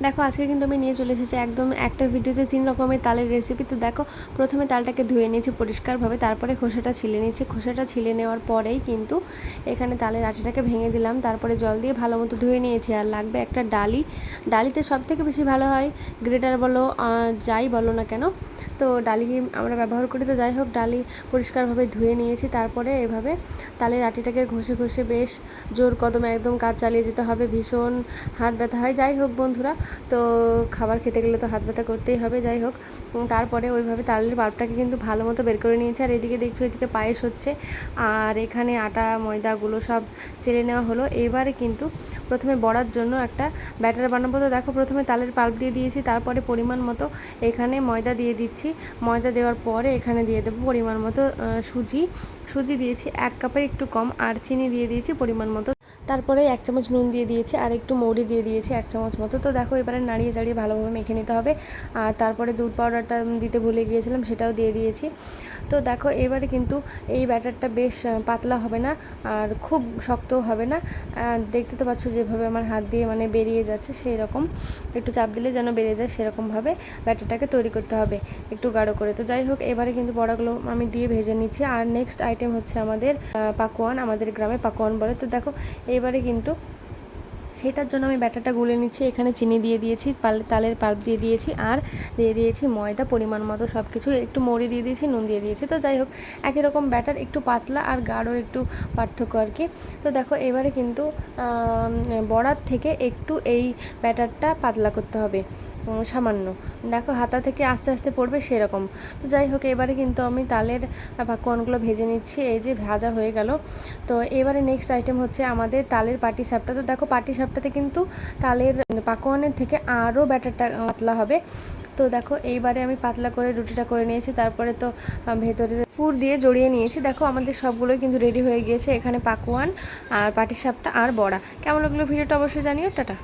দেখো আজকে কিন্তু আমি নিয়ে চলে এসেছি একদম একটা ভিডিওতে 3 রকমের তালের রেসিপি। তো দেখো প্রথমে তালটাকে ধুয়ে নিয়েছি পরিষ্কারভাবে, তারপরে খোসাটা ছিলে নিয়েছি। খোসাটা ছিলে নেওয়ার পরেই কিন্তু এখানে তালের আটিটাকে ভেঙে দিলাম, তারপরে জল দিয়ে ভালো মতো ধুয়ে নিয়েছি। আর লাগবে একটা ডালি। ডালিতে সবথেকে বেশি ভালো হয় গ্রেটার বলো যাই বলো না কেন, তো ডালি আমরা ব্যবহার করি। তো যাই হোক, ডালি পরিষ্কারভাবে ধুয়ে নিয়েছি। তারপরে এভাবে তালের আটিটাকে ঘষে ঘষে বেশ জোর কদমে একদম কাজ চালিয়ে যেতে হবে, ভীষণ হাত ব্যথা হয়। যাই হোক বন্ধুরা, তো খাবার খেতে গেলে তো হাত ব্যথা করতেই হবে। যাই হোক, তারপরে ওইভাবে তালের পাল্পটাকে কিন্তু ভালো মতো বের করে নিয়েছে। আর এদিকে দেখছো এদিকে পায়েস হচ্ছে, আর এখানে আটা ময়দাগুলো সব চেলে নেওয়া হলো। এবারে কিন্তু প্রথমে বড়ার জন্য একটা ব্যাটার বানাবো। তো দেখো প্রথমে তালের পাল্প দিয়ে দিয়েছি, তারপরে পরিমাণ মতো এখানে ময়দা দিয়ে দিচ্ছি। ময়দা দেওয়ার পরে এখানে দিয়ে দেবো পরিমাণ মতো সুজি দিয়েছি 1 কাপের একটু কম, আর চিনি দিয়ে দিয়েছি পরিমাণ মতো। তারপরে 1 চামচ নুন দিয়ে দিয়েছি, আর একটু মৌরি দিয়ে দিয়েছি 1 চামচ মতো। তো দেখো এবারে নাড়িয়ে চাড়িয়ে ভালোভাবে মেখে নিতে হবে। আর তারপরে দুধ পাউডারটা দিতে ভুলে গিয়েছিলাম, সেটাও দিয়ে দিয়েছি। তো দেখো এবারে কিন্তু এই ব্যাটারটা বেশ পাতলা হবে না, আর খুব শক্তও হবে না। দেখতে তো পাচ্ছ যেভাবে আমার হাত দিয়ে মানে বেরিয়ে যাচ্ছে, সেই রকম একটু চাপ দিলে যেন বেরিয়ে যায় সেরকমভাবে ব্যাটারটাকে তৈরি করতে হবে, একটু গাঢ় করে। তো যাই হোক, এবারে কিন্তু বড়াগুলো আমি দিয়ে ভেজে নিচ্ছি। আর নেক্সট আইটেম হচ্ছে আমাদের পাকোয়ান, আমাদের গ্রামে পাকোয়ান বলে। তো দেখো এবারে কিন্তু সেটার জন্য আমি ব্যাটারটা গুলে নিচ্ছি। এখানে চিনি দিয়ে দিয়েছি, তালের পাল্প দিয়ে দিয়েছি, আর দিয়ে দিয়েছি ময়দা পরিমাণ মতো সব কিছু, একটু মৌরি দিয়ে দিয়েছি, নুন দিয়ে দিয়েছি। তো যাই হোক, একই রকম ব্যাটার, একটু পাতলা আর গাঢ়র একটু পার্থক্য আর কি। তো দেখো এবারে কিন্তু বড়ার থেকে একটু এই ব্যাটারটা পাতলা করতে হবে সামান্য। দেখো হাতা থেকে আস্তে আস্তে পড়বে সেরকম। তো যাই হোক, এবারে কিন্তু আমি তালের পাকোয়ানগুলো ভেজে নিচ্ছি। এই যে ভাজা হয়ে গেল। তো এবারে নেক্সট আইটেম হচ্ছে আমাদের তালের পাটিসাপটা। তো দেখো পাটিসাপটাতে কিন্তু তালের পাকোয়ানের থেকে আরও ব্যাটারটা পাতলা হবে। তো দেখো এইবারে আমি পাতলা করে রুটিটা করে নিয়েছি, তারপরে তো ভেতরে পুর দিয়ে জড়িয়ে নিয়েছি। দেখো আমাদের সবগুলোই কিন্তু রেডি হয়ে গিয়েছে, এখানে পাকোয়ান আর পাটিসাপটা আর বড়া। কেমন লাগলো ভিডিওটা অবশ্যই জানিও। টাটা।